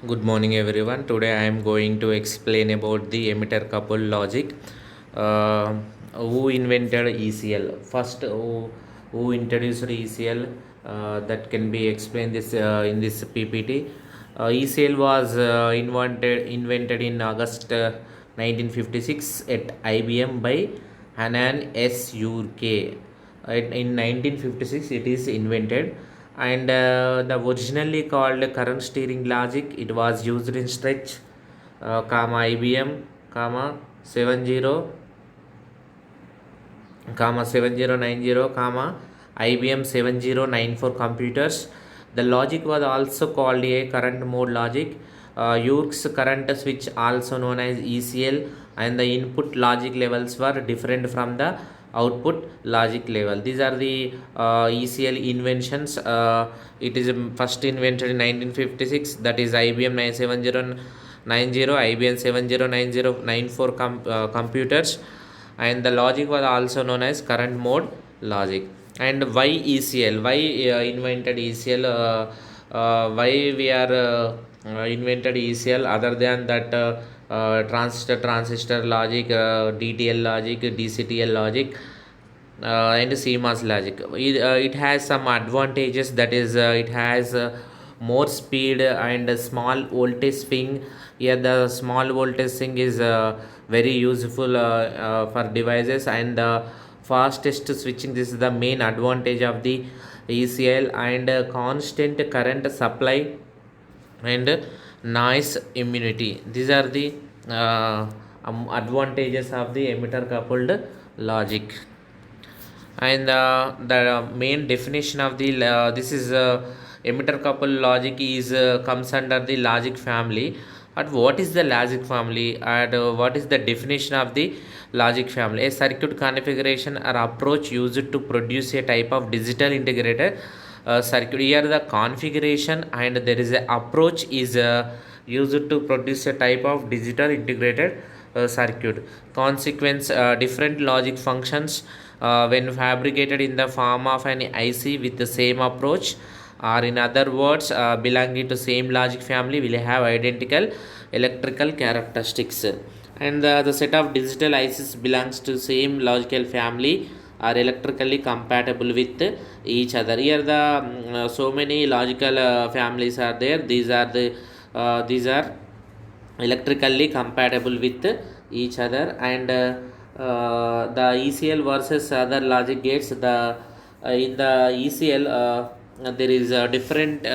Good morning, everyone. Today I am going to explain about the emitter couple logic. Uh, who invented ECL? First, who introduced ECL? That can be explained this in this PPT. ECL was invented in August 1956 at IBM by Hanan S. Urke. In 1956, it is invented, and the originally called current steering logic. It was used in stretch, IBM, 70, 7090, IBM 7094 computers. The logic was also called a current mode logic. York's current switch, also known as ECL, and the input logic levels were different from the output logic level. These are the ECL inventions. It is first invented in 1956. That is IBM 7090, IBM 709094 computers, and the logic was also known as current mode logic. And why ECL? Why invented ECL? Why we are invented ECL other than that transistor logic, DTL logic, DCTL logic, and CMOS logic. It has some advantages, that is, it has more speed and a small voltage swing. Here, the small voltage swing is very useful for devices, and fastest switching. This is the main advantage of the ECL, and constant current supply and noise immunity. These are the advantages of the emitter coupled logic. And the main definition of the this is emitter couple logic is comes under the logic family. And what is the logic family, and what is the definition of the logic family? A circuit configuration or approach used to produce a type of digital integrated circuit. Here the configuration and there is a approach is used to produce a type of digital integrated circuit. Consequence, different logic functions when fabricated in the form of an IC with the same approach, or in other words, belonging to same logic family, will have identical electrical characteristics. And the set of digital ICs belongs to same logical family are electrically compatible with each other. Here the so many logical families are there. These are electrically compatible with each other. And the ECL versus other logic gates. The In the ECL, there is a different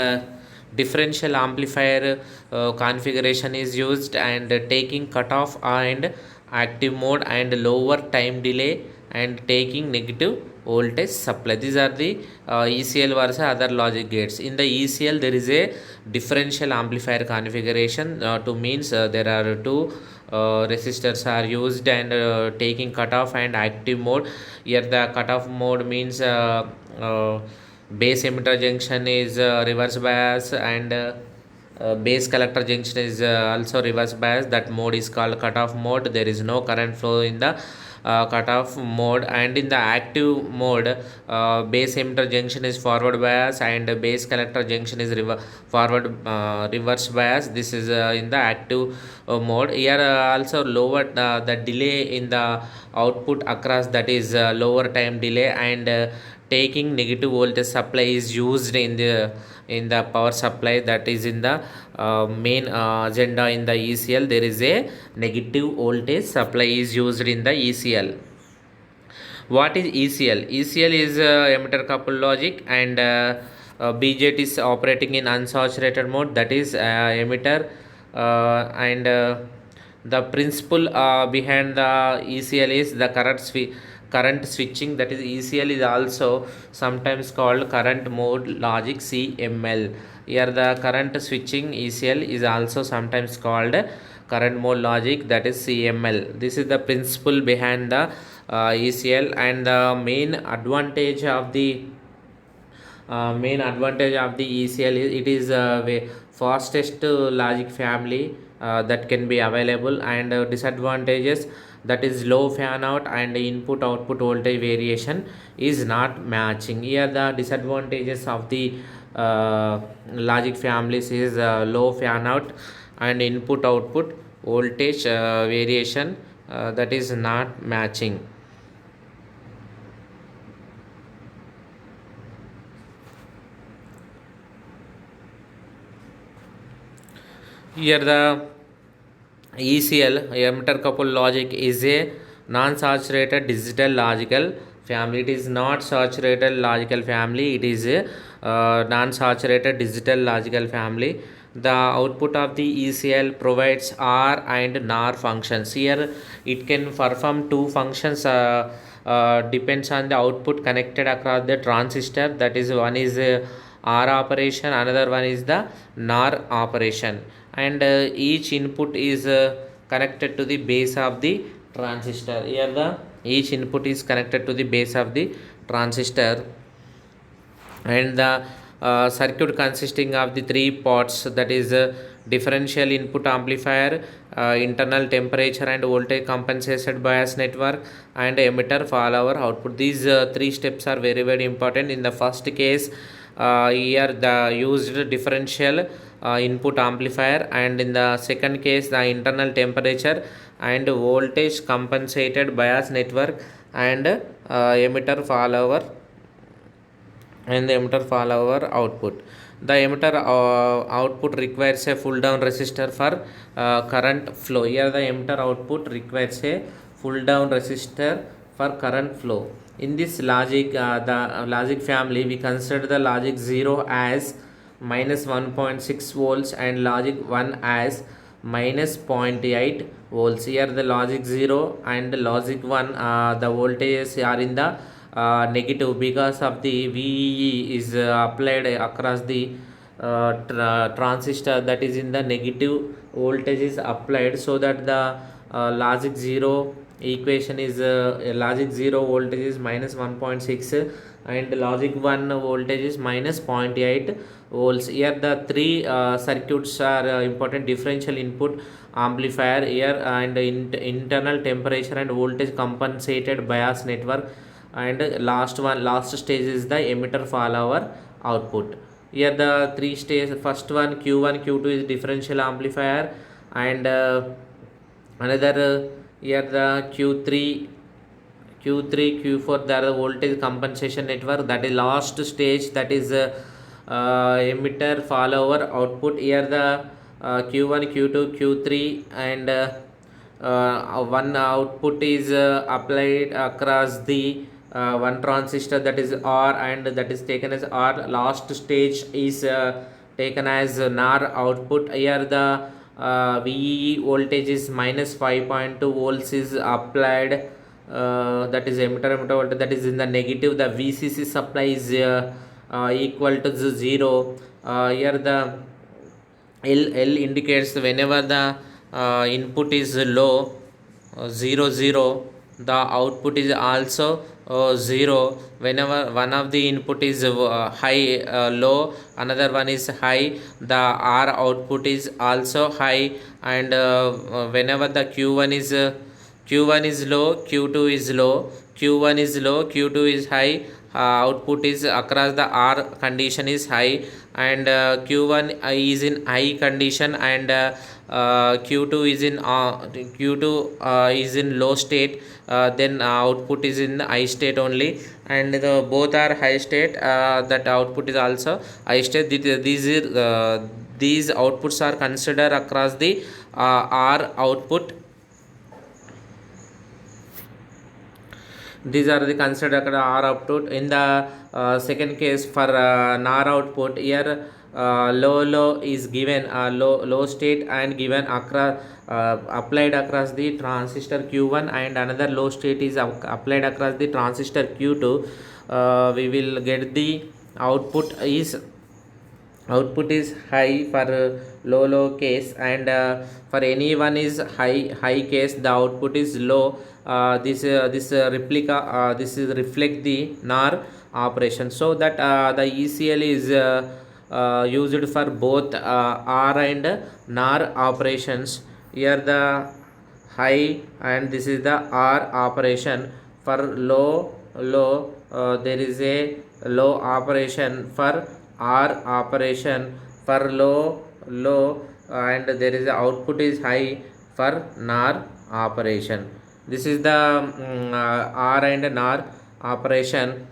differential amplifier configuration is used, and taking cutoff and active mode, and lower time delay, and taking negative voltage supply. These are the ECL versus other logic gates. In the ECL, there is a differential amplifier configuration, to means there are two resistors are used, and taking cutoff and active mode. Here the cutoff mode means base emitter junction is reverse bias, and base collector junction is also reverse bias. That mode is called cutoff mode. There is no current flow in the cutoff mode. And in the active mode, base emitter junction is forward bias, and base collector junction is forward reverse bias. This is in the active mode. Here also lower the delay in the output across, that is lower time delay, and taking negative voltage supply is used in the power supply. That is in the main agenda in the ECL. There is a negative voltage supply is used in the ECL. What is ECL? ECL is emitter coupled logic, and BJT is operating in unsaturated mode, that is emitter, and the principle behind the ECL is the current switching. That is, ECL is also sometimes called current mode logic, CML. Here the current switching ECL is also sometimes called current mode logic, that is CML. This is the principle behind the ECL. And the main advantage of the ECL is it is fastest logic family that can be available. And disadvantages, that is low fan out and input output voltage variation is not matching. Here the disadvantages of the logic families is low fan out and input output voltage variation that is not matching. Here the ECL, emitter couple logic, is a non-saturated digital logical family. It is not saturated logical family. It is a non-saturated digital logical family. The output of the ECL provides OR and NOR functions. Here it can perform two functions. Depends on the output connected across the transistor. That is, one is OR operation, another one is the NOR operation, and each input is connected to the base of the transistor. Here the each input is connected to the base of the transistor, and the circuit consisting of the three parts, that is differential input amplifier, internal temperature and voltage compensated bias network, and emitter follower output. These three steps are very very important. In the first case, here the used differential input amplifier, and in the second case the internal temperature and voltage compensated bias network, and emitter follower output. The emitter output requires a pull down resistor for current flow. Here the emitter output requires a pull down resistor for current flow. In this logic, the logic family, we consider the logic 0 as minus 1.6 volts and logic 1 as minus 0.8 volts. Here the logic 0 and logic 1, the voltages are in the negative, because of the VEE is applied across the transistor, that is in the negative voltage is applied, so that the logic 0 equation is logic 0 voltage is minus 1.6 and logic 1 voltage is minus 0.8 volts. Here the three circuits are important: differential input amplifier here, and internal temperature and voltage compensated bias network, and last stage is the emitter follower output. Here the three stages: first one Q1 Q2 is differential amplifier, and another here the Q3 Q4 the voltage compensation network, that is last stage, that is emitter follower output. Here the Q1 Q2 Q3 and one output is applied across the one transistor, that is R, and that is taken as R. Last stage is taken as NOR output. Here the VEE voltage is minus 5.2 volts is applied, that is emitter voltage, that is in the negative. The VCC supply is equal to 0. Here the L indicates whenever the input is low, 0 0, the output is also 0. Whenever one of the input is high, low, another one is high, the R output is also high, and whenever the Q1 is low, Q2 is low, Q1 is low, Q2 is high, output is across the R condition is high, and Q1 is in high condition, and Q2 is in low state, then output is in high state only, and both are high state, that output is also high state. These outputs are considered across the R output. These are the considered R output. In the second case for NOR output, here low is given, low state and given across applied across the transistor Q1, and another low state is applied across the transistor Q2. We will get the output is high for low case, and for any one is high case, the output is low. This replica, this is reflect the NOR operation, so that the ECL is used for both R and NOR operations. Here the high, and this is the R operation. For low, there is a low operation. For OR operation for low and there is a output is high for NOR operation. This is the OR and NOR operation.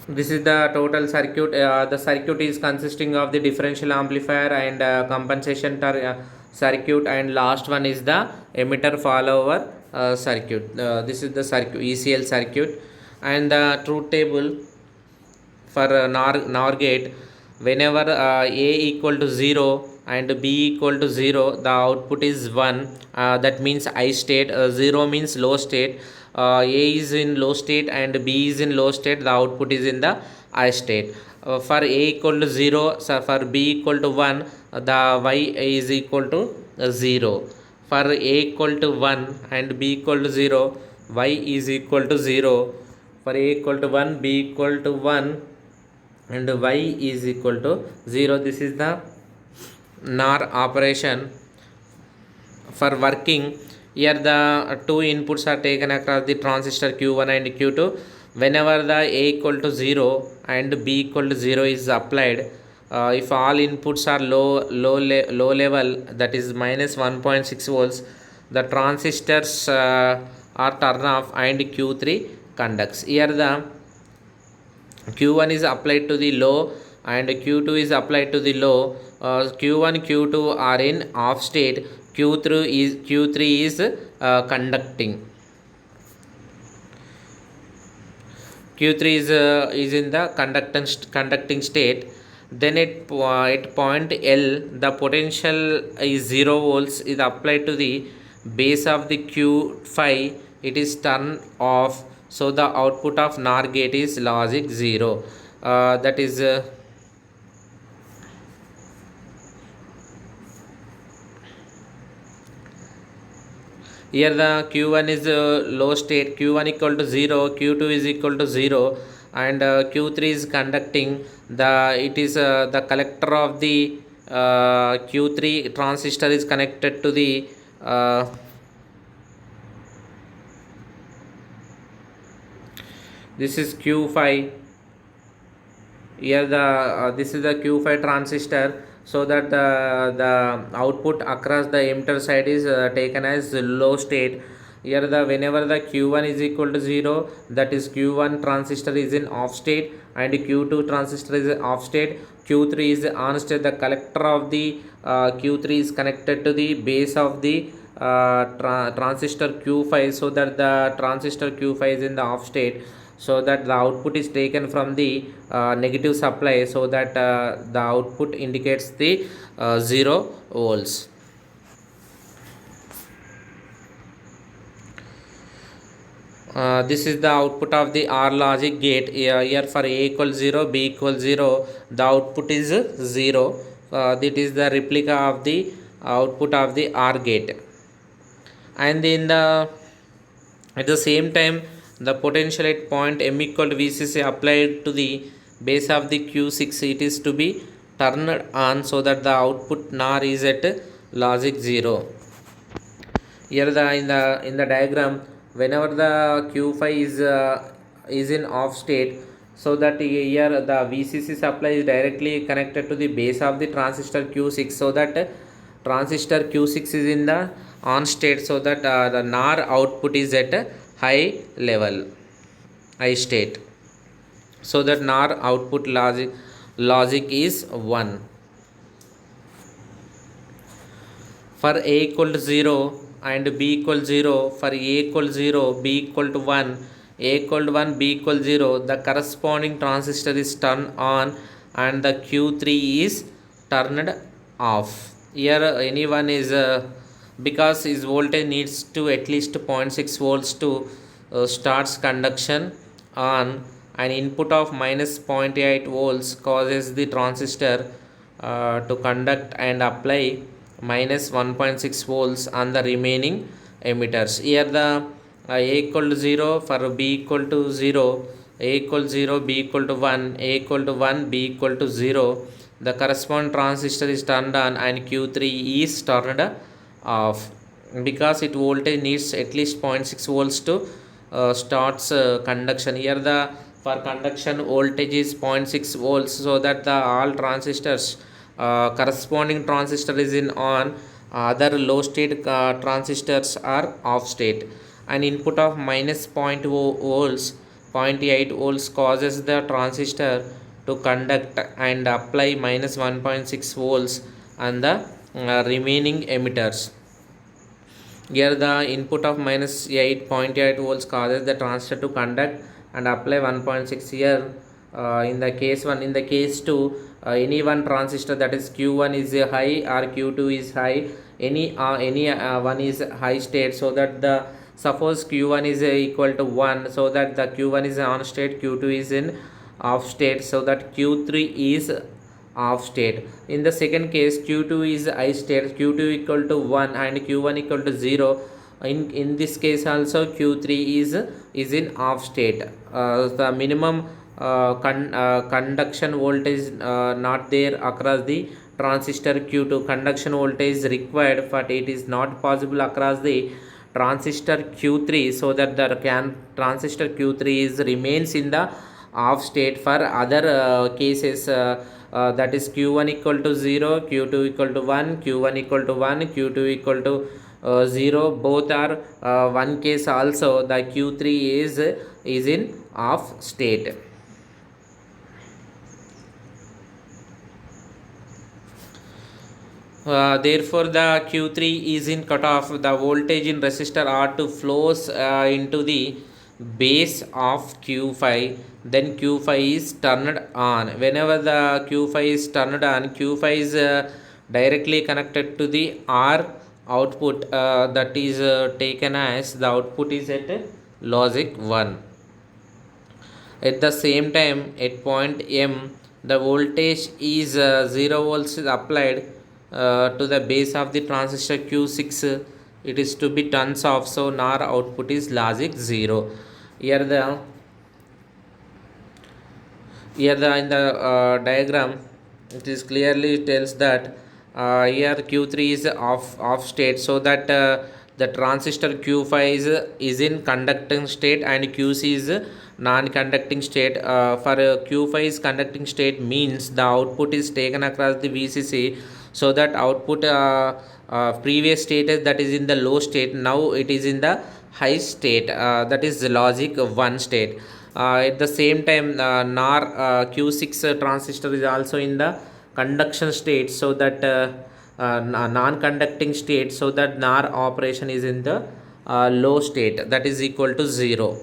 This is the total circuit. The circuit is consisting of the differential amplifier and compensation circuit, and last one is the emitter follower circuit. This is the circuit, ECL circuit. And the truth table for NOR gate, whenever A equal to 0 and B equal to 0, the output is 1. That means I state. 0 means low state. A is in low state and B is in low state, the output is in the I state. For A equal to 0, so for B equal to 1, the Y is equal to 0. For A equal to 1 and B equal to 0, Y is equal to 0. For A equal to 1, B equal to 1 and Y is equal to 0. This is the NOR operation. For working, here the two inputs are taken across the transistor Q1 and Q2. Whenever the A equal to 0 and B equal to 0 is applied, if all inputs are low level, that is minus 1.6 volts, the transistors are turned off and Q3 conducts. Here the Q1 is applied to the low and Q2 is applied to the low. Q1 Q2 are in off state. Q3 is conducting. Q3 is in the conducting state. Then at point L, the potential is 0 volts is applied to the base of the Q5. It is turned off. So the output of NOR gate is logic 0. That is here the Q1 is low state. Q1 equal to 0, Q2 is equal to 0, and Q3 is conducting. It is the collector of the Q3 transistor is connected to the this is Q5. Here this is the Q5 transistor, so that the output across the emitter side is taken as low state. Here whenever the Q1 is equal to 0, that is Q1 transistor is in off state and Q2 transistor is off state. Q3 is on state. The collector of the Q3 is connected to the base of the transistor Q5, so that the transistor Q5 is in the off state, so that the output is taken from the negative supply, so that the output indicates the 0 volts. This is the output of the OR logic gate. Here for A equals 0, B equals 0, the output is 0. That is the replica of the output of the OR gate. And at the same time, the potential at point M equal to VCC applied to the base of the Q6, it is to be turned on, so that the output NOR is at logic 0. Here in the diagram, whenever the Q5 is in off state, so that here the VCC supply is directly connected to the base of the transistor Q6, so that transistor Q6 is in the on state, so that the NOR output is at high level, high state, so that NOR output logic is 1. For A equal to 0 and B equal 0, for A equal 0, B equal to 1, A equal to 1, B equal 0, the corresponding transistor is turned on and the Q3 is turned off. Here anyone is because his voltage needs to at least 0.6 volts to starts conduction on, an input of minus 0.8 volts causes the transistor to conduct and apply minus 1.6 volts on the remaining emitters. Here the A equal to 0, for B equal to 0, A equal to 0, B equal to 1, A equal to 1, B equal to 0, the corresponding transistor is turned on and Q3 is turned off. because it voltage needs at least 0.6 volts to starts conduction. Here the for conduction voltage is 0.6 volts, so that the all transistors corresponding transistor is in on, other low state transistors are off state. An input of minus point volts, 0.8 volts causes the transistor to conduct and apply minus 1.6 volts on the remaining emitters. Here the input of minus 8.8 volts causes the transistor to conduct and apply 1.6. Here in the case 1, in the case 2, any one transistor, that is Q1 is high or Q2 is high, any one is high state, so that the suppose Q1 is equal to 1, so that the Q1 is on state, Q2 is in off state, so that Q3 is off state. In the second case, Q2 is I state, Q2 equal to 1 and Q1 equal to 0. In this case also Q3 is in off state. The minimum conduction voltage not there across the transistor Q2. Conduction voltage is required, but it is not possible across the transistor Q3, so that the transistor Q3 is remains in the off state. For other cases, that is Q1 equal to 0, Q2 equal to 1, Q1 equal to 1, Q2 equal to 0, both are one case also the Q3 is in off state. Therefore the Q3 is in cutoff. The voltage in resistor R2 flows into the base of Q5, then Q5 is turned on. Whenever the Q5 is turned on, Q5 is directly connected to the R output, that is taken as the output is at logic 1. At the same time, at point M, the voltage is 0 volts is applied to the base of the transistor Q6. It is to be turns off, so NOR output is logic 0. Here the in the diagram it is clearly tells that here Q3 is off state, so that the transistor Q5 is in conducting state and QC is non-conducting state. For Q5 is conducting state means the output is taken across the VCC, so that output previous state is that is in the low state, now it is in the high state, that is logic 1 state. At the same time, NOR Q6 transistor is also in the conduction state, so that non-conducting state, so that NOR operation is in the low state, that is equal to 0.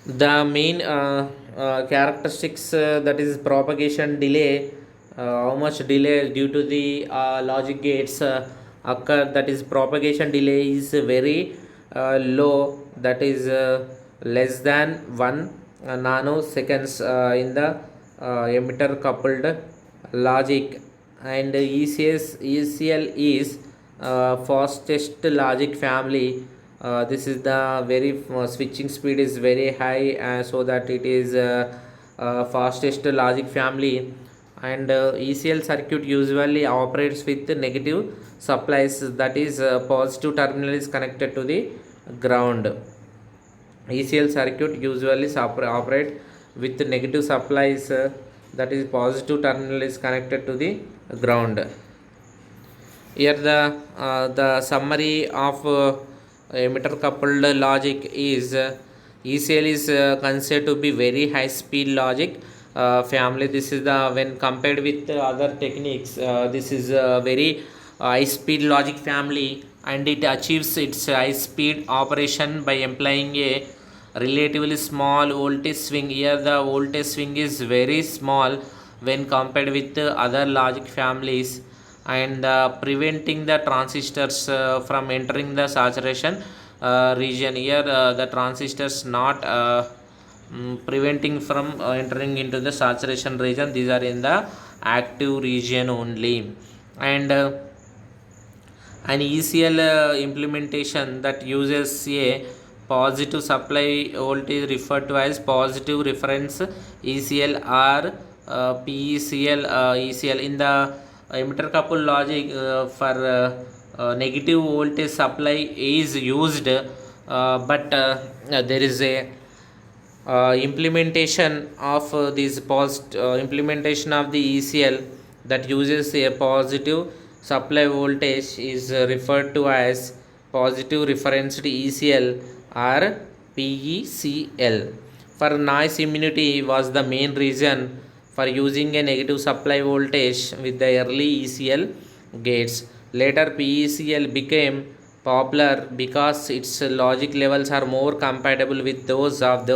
The main characteristics, that is propagation delay, how much delay due to the logic gates occur, that is propagation delay is very low, that is less than 1 nanoseconds in the emitter coupled logic. And ECL is fastest logic family. This is the very switching speed is very high, so that it is fastest logic family. And ECL circuit usually operates with negative supplies, that is positive terminal is connected to the ground. ECL circuit usually operate with negative supplies, that is positive terminal is connected to the ground. Here the summary of emitter coupled logic is ECL is considered to be very high speed logic family. This is the when compared with other techniques, this is a very high speed logic family, and it achieves its high speed operation by employing a relatively small voltage swing. Here the voltage swing is very small when compared with other logic families, and preventing the transistors from entering the saturation region. Here the transistors not preventing from entering into the saturation region, these are in the active region only. And an ECL implementation that uses a positive supply voltage referred to as positive reference ECL, or PECL, ECL. In the emitter couple logic, for negative voltage supply is used, but there is a implementation of implementation of the ECL that uses a positive supply voltage is referred to as positive referenced ECL or PECL. For noise immunity was the main reason for using a negative supply voltage with the early ECL gates. Later PECL became popular because its logic levels are more compatible with those of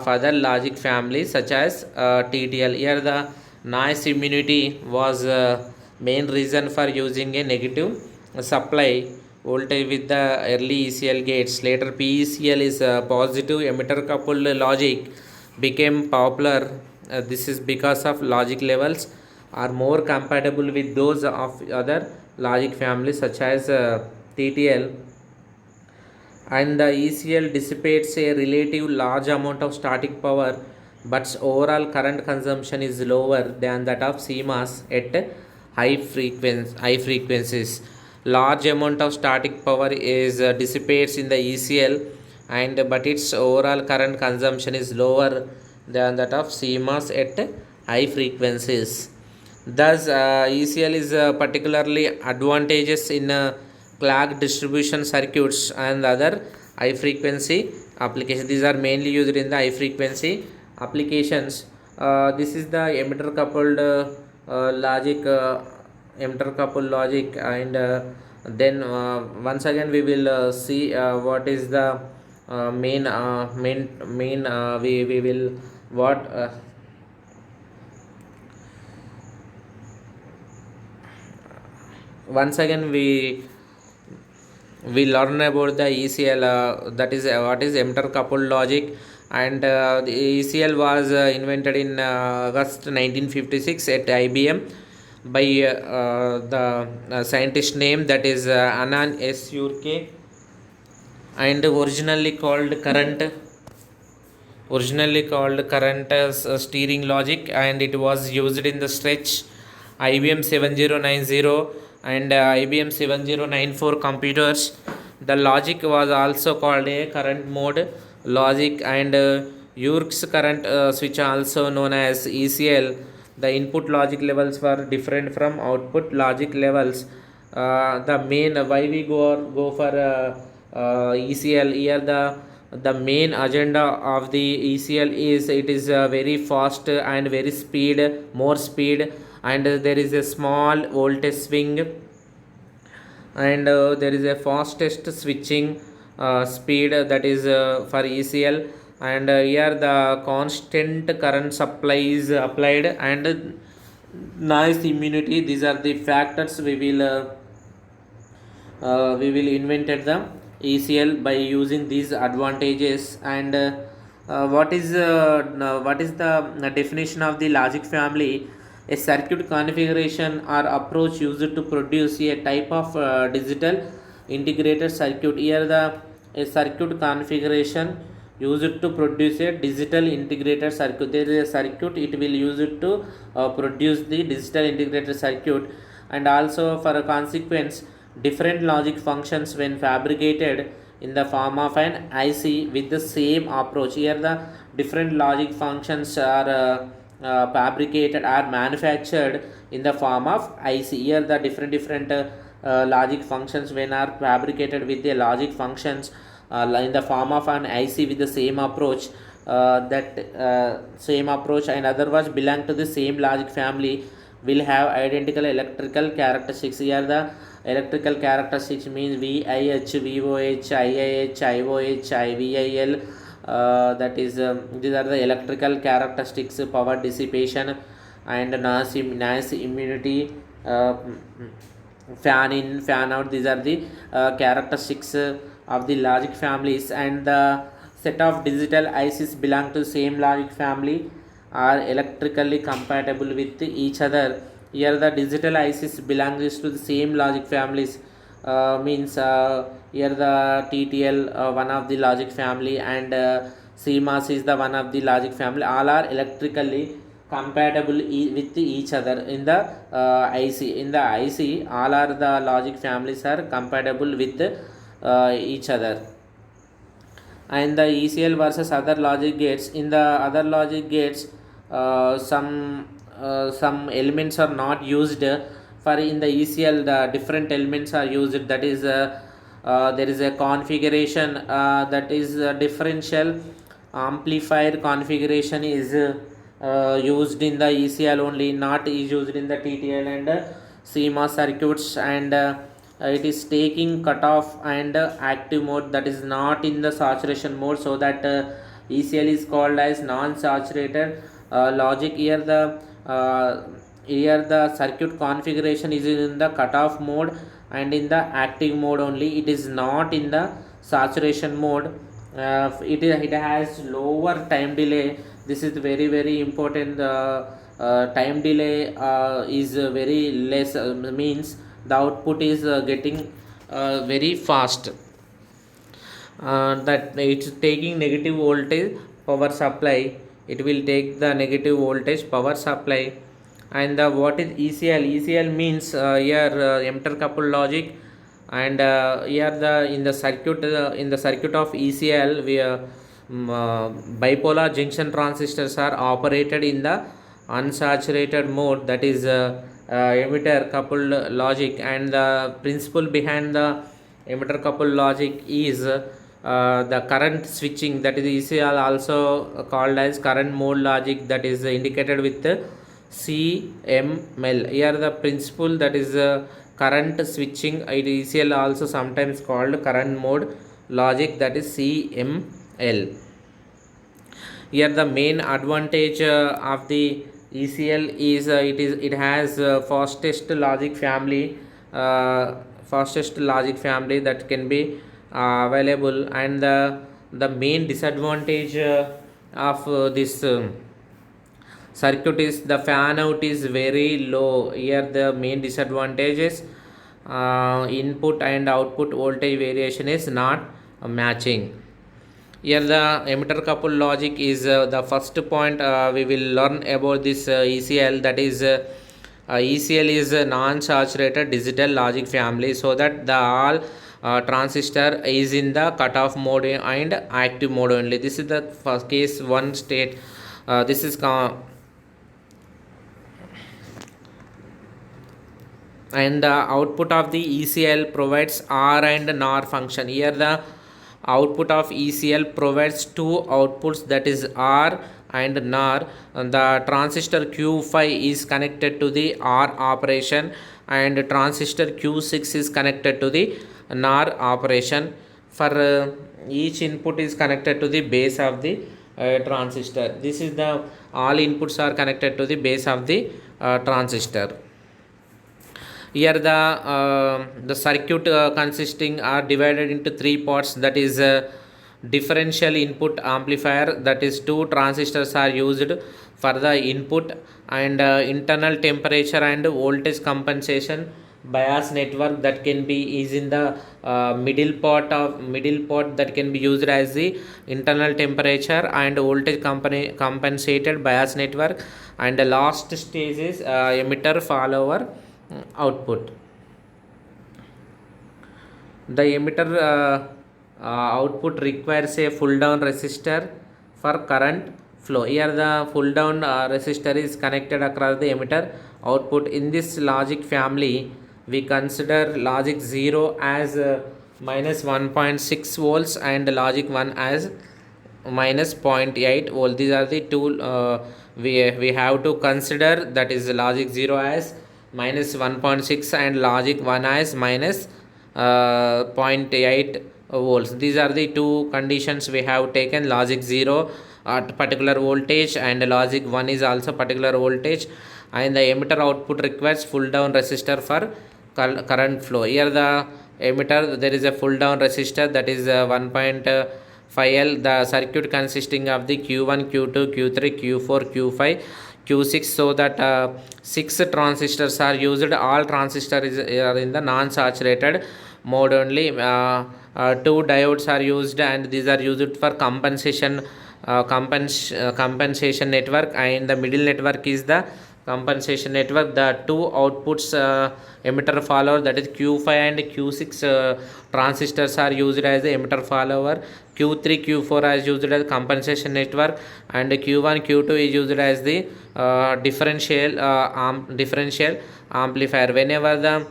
other logic families such as TTL. Here the noise immunity was main reason for using a negative supply voltage with the early ECL gates. Later PECL is positive emitter coupled logic became popular. This is because of logic levels are more compatible with those of other logic families such as TTL, and the ECL dissipates a relative large amount of static power, but overall current consumption is lower than that of CMOS at high frequencies. Large amount of static power is dissipates in the ECL, and but its overall current consumption is lower than that of CMOS at high frequencies. Thus, ECL is particularly advantageous in clock distribution circuits and other high frequency applications. These are mainly used in the high frequency applications. This is the emitter coupled logic, and then once again we will see what is the main we will what once again we learn about the ECL, that is what is emitter coupled logic. And the ECL was invented in August 1956 at IBM by the scientist name that is Anand S. Urke, and originally called current steering logic, and it was used in the stretch IBM 7090 and IBM 7094 computers. The logic was also called a current mode logic, and Yerkes current switch, also known as ECL. The input logic levels were different from output logic levels. The main why we go for ECL here, the main agenda of the ECL is it is very fast and very more speed, and there is a small voltage swing, and there is a fastest switching speed, that is for ECL. And here the constant current supply is applied, and noise immunity, these are the factors we will invented the ECL by using these advantages. And what is the definition of the logic family? A circuit configuration or approach used to produce a type of digital integrated circuit. Here the a circuit configuration used to produce a digital integrated circuit. There is a circuit, it will use it to produce the digital integrated circuit. And also for a consequence, different logic functions when fabricated in the form of an IC with the same approach. Here the different logic functions are fabricated or manufactured in the form of IC. Here the different logic functions when are fabricated with the logic functions in the form of an IC with the same approach. That same approach and otherwise belong to the same logic family will have identical electrical characteristics. Here the electrical characteristics means VIH, VOH, IIH, IOH, IVIL. That is these are the electrical characteristics: power dissipation and noise immunity, fan in, fan out. These are the characteristics of the logic families. And the set of digital ICs belong to same logic family are electrically compatible with each other. Here the digital ICs belongs to the same logic families, means here the TTL one of the logic family, and CMOS is the one of the logic family. All are electrically compatible with each other in the IC. In the IC, all are the logic families are compatible with each other. And the ECL versus other logic gates. In the other logic gates, some elements are not used. For in the ECL, the different elements are used. That is, there is a configuration, that is differential amplifier configuration is used in the ECL only, not is used in the TTL and CMOS circuits. And it is taking cutoff and active mode, that is not in the saturation mode, so that ECL is called as non-saturated logic. Here the circuit configuration is in the cutoff mode and in the active mode only, it is not in the saturation mode. It has lower time delay. This is very very important. Time delay is very less, means the output is getting very fast. That it's taking negative voltage power supply, it will take the negative voltage power supply. And what is ECL means here emitter coupled logic. And here the in the circuit of ECL, we bipolar junction transistors are operated in the unsaturated mode, that is emitter coupled logic. And the principle behind the emitter coupled logic is the current switching, that is ECL also called as current mode logic, that is indicated with CML. Here the principle, that is current switching, it ECL also sometimes called current mode logic, that is CML. Here the main advantage of the ECL is it has fastest logic family, that can be available. And the main disadvantage of this circuit is the fan out is very low. Here the main disadvantage is input and output voltage variation is not matching. Here the emitter coupled logic is the first point we will learn about this ECL, that is ECL is a non-saturated digital logic family, so that the all transistor is in the cutoff mode and active mode only. This is the first case one state. This is and the output of the ECL provides R and NOR function. Here the output of ECL provides two outputs, that is R and NOR. And the transistor Q5 is connected to the R operation and transistor Q6 is connected to the NOR operation. For each input is connected to the base of the transistor. This is the all inputs are connected to the base of the transistor. Here the circuit consisting are divided into three parts, that is differential input amplifier, that is two transistors are used for the input. And internal temperature and voltage compensation bias network, that can be is in the middle part that can be used as the internal temperature and voltage compensated bias network. And the last stage is emitter follower output. The emitter output requires a pull down resistor for current flow. Here the pull down resistor is connected across the emitter output. In this logic family, we consider logic 0 as minus 1.6 volts and logic 1 as minus 0.8 volt. These are the two we have to consider, that is logic 0 as minus 1.6 and logic 1 as minus 0.8 volts. These are the two conditions we have taken. Logic 0 at particular voltage and logic 1 is also particular voltage. And the emitter output requires pull down resistor for current flow. Here the emitter, there is a pull down resistor, that is 1.5L. The circuit consisting of the Q1, Q2, Q3, Q4, Q5, Q6, so that 6 transistors are used. All transistors are in the non-saturated mode only. 2 diodes are used, and these are used for compensation compensation network, and the middle network is the compensation network. The two outputs emitter follower, that is Q5 and Q6 transistors are used as the emitter follower. Q3 Q4 is used as compensation network, and Q1 Q2 is used as the differential amplifier. Whenever the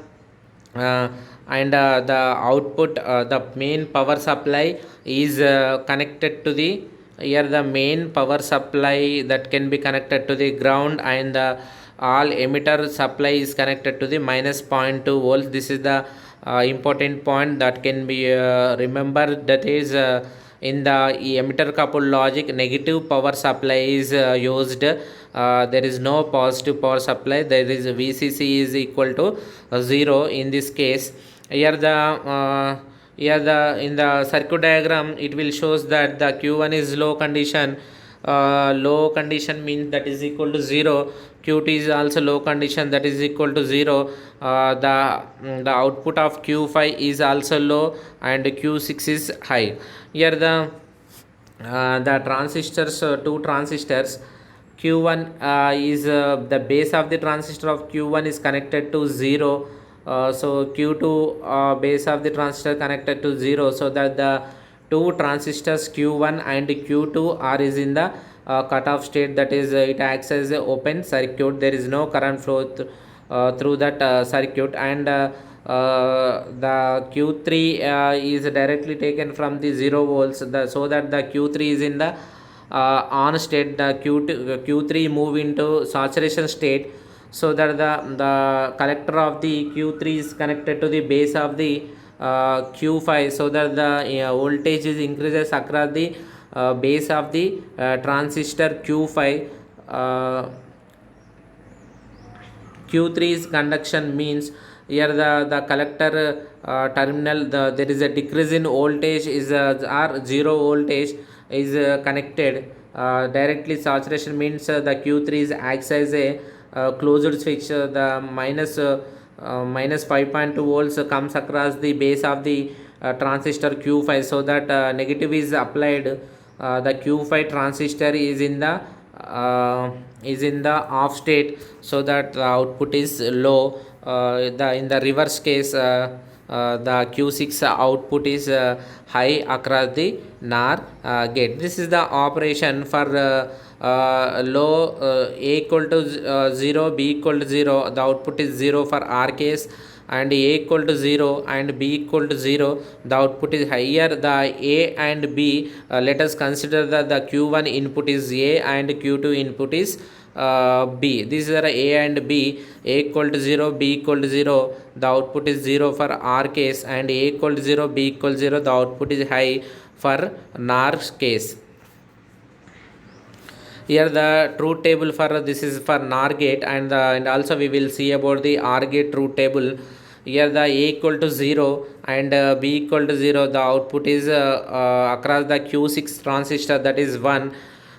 uh, the output, the main power supply is connected to the, here the main power supply that can be connected to the ground, and the all emitter supply is connected to the minus zero point 0.2 volts. This is the important point that can be remembered, that is in the emitter coupled logic, negative power supply is used. There is no positive power supply. There is VCC is equal to 0 in this case. Here the in the circuit diagram it will shows that the Q1 is low condition. Low condition means that is equal to 0. Q2 is also low condition, that is equal to 0. The output of Q5 is also low, and Q6 is high. Here the transistors, two transistors, Q1 is the base of the transistor of Q1 is connected to 0. So Q2 base of the transistor connected to 0, so that the two transistors Q1 and Q2 are is in the cutoff state, that is it acts as a open circuit. There is no current flow through that circuit, and the Q3 is directly taken from the 0 volts, so that the Q3 is in the on state. The Q3 move into saturation state, so that the collector of the Q3 is connected to the base of the Q5, so that the voltage is increases across the base of the transistor Q5. Q3's conduction means, here the collector terminal, there is a decrease in voltage is or 0 voltage is connected directly. Saturation means the Q3 is acts as a closed switch. The minus 5.2 volts comes across the base of the transistor Q5, so that negative is applied. The Q5 transistor is in the off state, so that the output is low. In the reverse case, the Q6 output is high across the NOR gate. This is the operation for low, A equal to 0, B equal to 0. The output is 0 for R case, and A equal to 0 and B equal to 0, the output is higher. The A and B, let us consider that the Q1 input is A and Q2 input is B. These are A and B. A equal to 0, B equal to 0, the output is 0 for R case, and A equal to 0, B equal to 0, the output is high for NOR case. Here the truth table for this is for NOR gate, and also we will see about the OR gate truth table. Here the A equal to 0 and B equal to 0, the output is across the Q6 transistor, that is 1.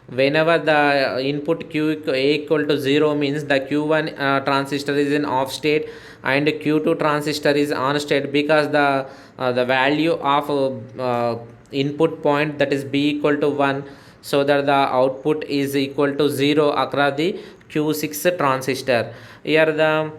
Whenever the input A equal to 0 means the Q1 transistor is in off state, and Q2 transistor is on state, because the value of input point, that is B equal to 1, so that the output is equal to 0 across the Q6 transistor. Here the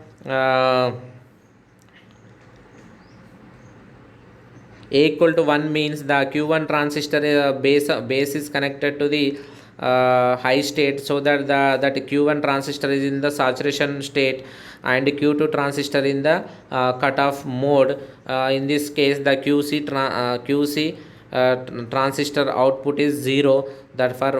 A equal to 1 means the Q1 transistor base is connected to the high state, so that that Q1 transistor is in the saturation state, and Q2 transistor in the cutoff mode. In this case, the QC transistor output is 0. That for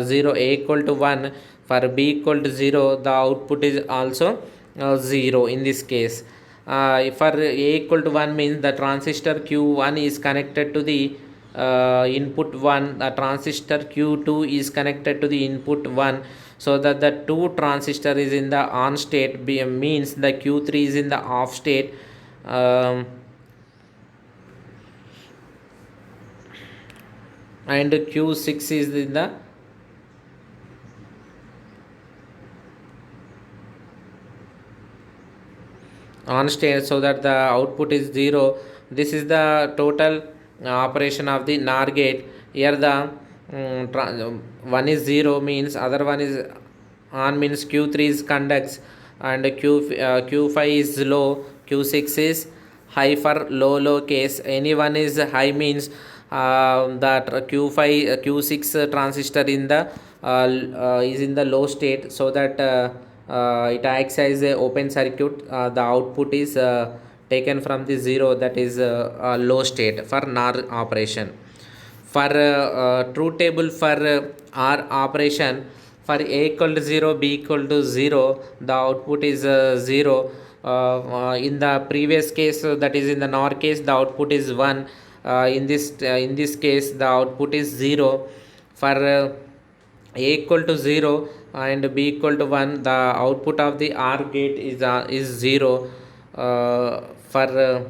0, A equal to 1, for B equal to 0, the output is also 0 in this case. For A equal to 1 means the transistor Q1 is connected to the input 1, the transistor Q2 is connected to the input 1, so that the two transistor is in the on state, means the Q3 is in the off state. And Q6 is in the on state, so that the output is 0. This is the total operation of the NOR gate. Here the one is 0 means other one is on, means q3 is conducts, and q5 is low, q6 is high. For low case, any one is high means that q5 q6 transistor in the is in the low state, so that it acts as a open circuit. The output is taken from the 0, that is low state for NOR operation. For truth table for OR operation, for A equal to 0, B equal to 0, the output is 0. In the previous case, that is in the NOR case, the output is 1. In this case, the output is 0. For A equal to 0 and B equal to 1, the output of the OR gate is 0 for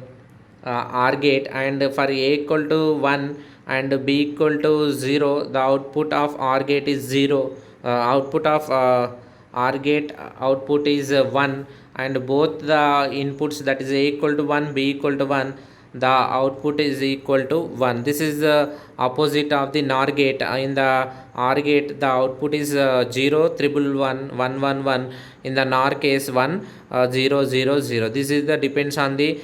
OR gate. And for A equal to 1 and B equal to 0, the output of OR gate is 0. Output of OR gate output is 1, and both the inputs, that is A equal to 1, B equal to 1, the output is equal to 1. This is the opposite of the NOR gate. In the OR gate, the output is 0, 111, 111. In the NOR case, 1 0 0 0. This is the depends on the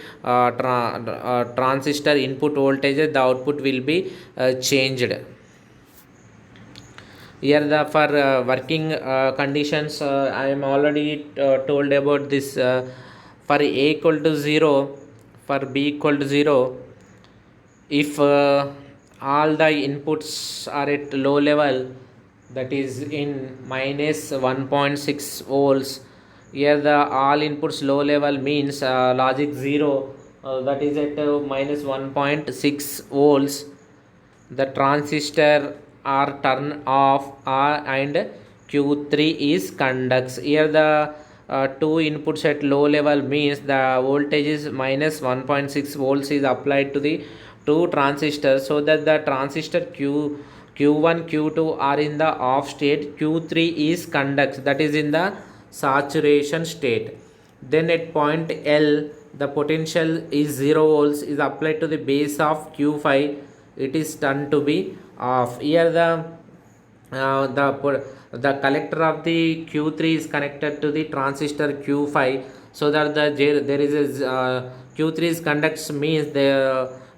transistor input voltage. The output will be changed. Here the for working conditions, I am already told about this. For A equal to 0, for B equal to 0, if all the inputs are at low level, that is in minus 1.6 volts. Here the all inputs low level means logic 0, that is at minus 1.6 volts. The transistor are turned off, and q3 is conducts. Here the two inputs at low level means the voltage is minus 1.6 volts is applied to the two transistors, so that the transistor q1 q2 are in the off state, q3 is conducts, that is in the saturation state. Then at point L, the potential is 0 volts is applied to the base of q5, it is turned to be off. Here the collector of the q3 is connected to the transistor q5, so that there is a q3 is conducts means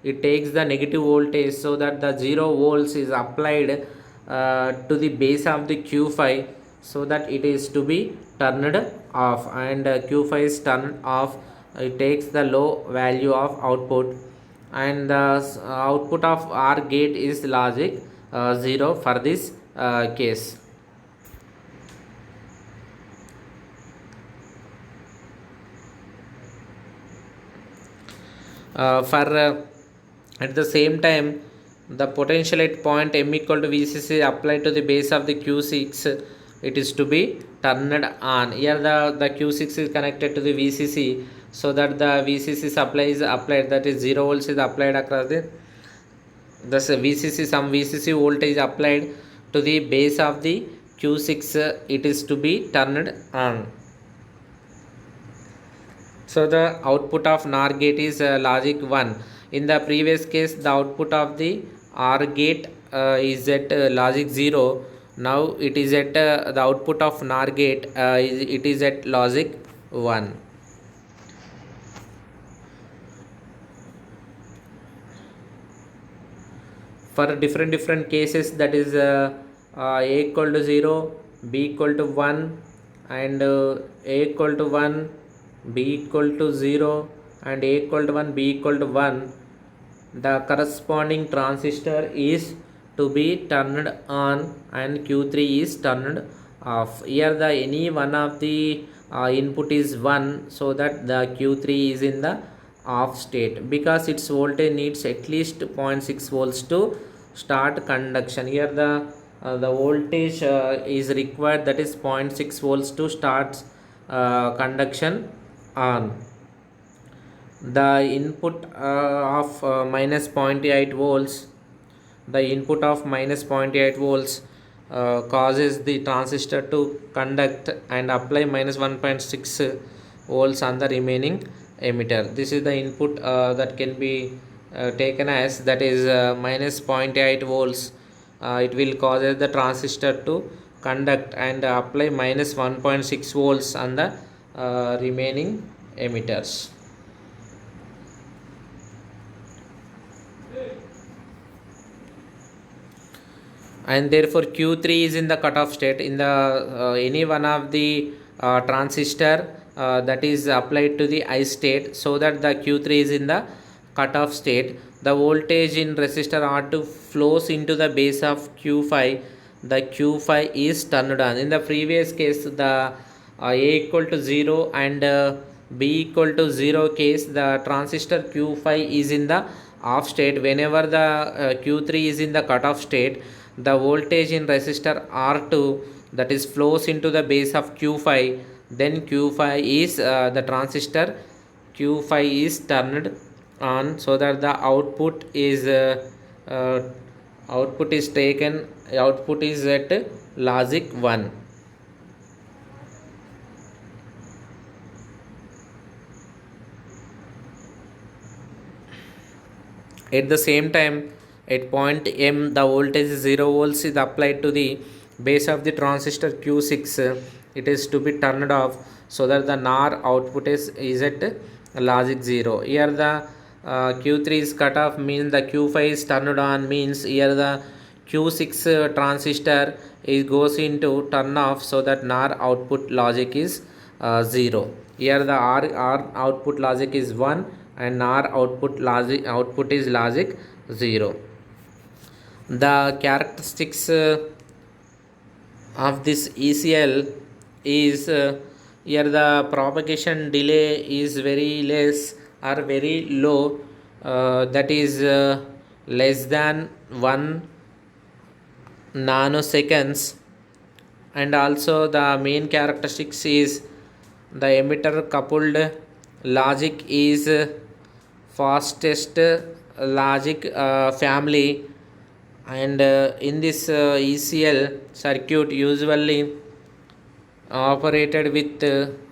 it takes the negative voltage, so that the 0 volts is applied to the base of the q5, so that it is to be turned off. And q5 is turned off, it takes the low value of output, and the output of OR gate is logic 0 for this case. For at the same time, the potential at point M equal to VCC applied to the base of the Q6, it is to be turned on. Here the Q6 is connected to the VCC, so that the VCC supply is applied, that is 0 volts is applied across the VCC, some VCC voltage applied to the base of the Q6, it is to be turned on. So the output of NOR gate is logic 1. In the previous case, the output of the OR gate is at logic 0. Now it is at the output of NOR gate it is at logic 1. For different cases, that is A equal to 0, B equal to 1, and A equal to 1, B equal to 0, and A equal to 1, B equal to 1, the corresponding transistor is to be turned on, and q3 is turned off. Here the any one of the input is 1, so that the q3 is in the off state, because its voltage needs at least 0.6 volts to start conduction. Here the voltage is required, that is 0.6 volts to start conduction on. The input of minus 0.8 volts, the input of minus 0.8 volts causes the transistor to conduct and apply minus 1.6 volts on the remaining emitter. This is the input that can be taken as, that is minus 0.8 volts it will cause the transistor to conduct and apply minus 1.6 volts on the remaining emitters. And therefore Q3 is in the cutoff state. In the any one of the transistor that is applied to the I state, so that the Q3 is in the cutoff state, the voltage in resistor R2 flows into the base of Q5. The Q5 is turned on. In the previous case, the A equal to 0 and B equal to 0 case, the transistor Q5 is in the off state. Whenever the Q3 is in the cutoff state, the voltage in resistor R2 that is flows into the base of Q5. Then Q5 is the transistor Q5 is turned on, so that the output is taken, output is at logic 1. At the same time, at point M, the voltage 0 volts is applied to the base of the transistor Q6. It is to be turned off, so that the NAR output is at logic 0. Here the Q3 is cut off, means the Q5 is turned on, means here the Q6 transistor goes into turn off, so that NAR output logic is 0. Here the R output logic is 1 and NAR output is logic 0. The characteristics of this ECL is here the propagation delay is very less or very low, that is less than 1 nanoseconds. And also the main characteristics is the emitter coupled logic is fastest logic family. And in this ECL circuit usually operated with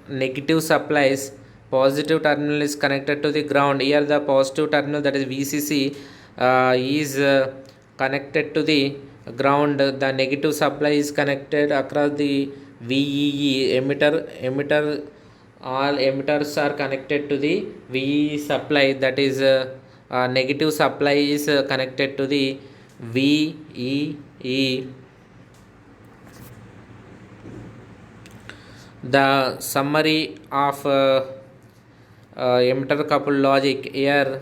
negative supplies. Positive terminal is connected to the ground. Here the positive terminal, that is VCC, is connected to the ground. The negative supply is connected across the VEE emitter. All emitters are connected to the VEE supply, that is negative supply is connected to the VEE. The summary of emitter coupled logic: here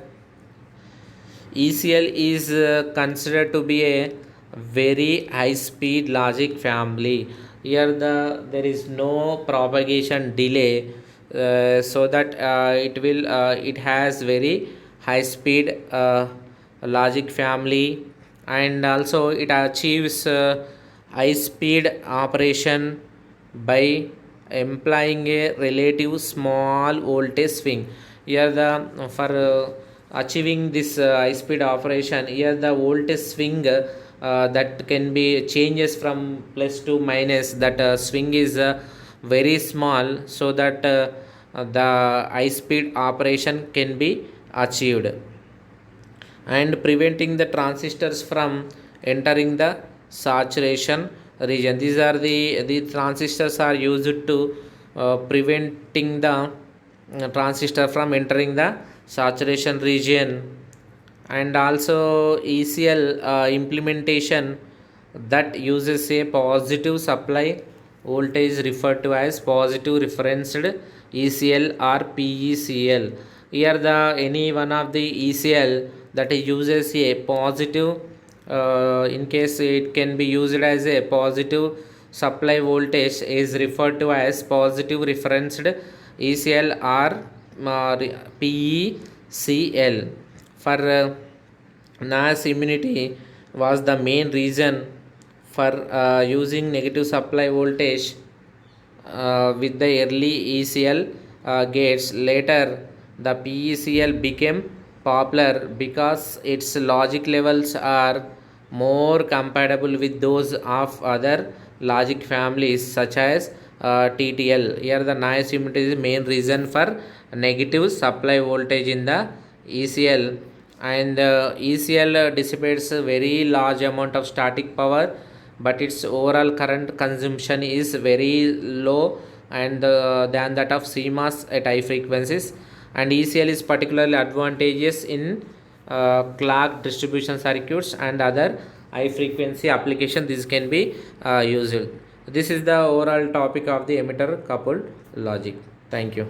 ECL is considered to be a very high speed logic family. Here there is no propagation delay, so that it has very high speed logic family. And also it achieves high speed operation by implying a relative small voltage swing. Here the for achieving this high speed operation, here the voltage swing that can be changes from plus to minus, that swing is very small, so that the high speed operation can be achieved, and preventing the transistors from entering the saturation region. These are the transistors are used to preventing the transistor from entering the saturation region. And also ECL implementation that uses a positive supply voltage referred to as positive referenced ECL or PECL. Here the any one of the ECL that uses a positive, in case it can be used as a positive supply voltage, is referred to as positive referenced ECL or PECL. For NAS immunity was the main reason for using negative supply voltage with the early ECL gates. Later the PECL became popular because its logic levels are more compatible with those of other logic families such as TTL. Here the noise immunity is the main reason for negative supply voltage in the ECL. and ECL dissipates a very large amount of static power, but its overall current consumption is very low and than that of CMOS at high frequencies. And ECL is particularly advantageous in clock distribution circuits and other high frequency application. This can be used. This is the overall topic of the emitter coupled logic. Thank you.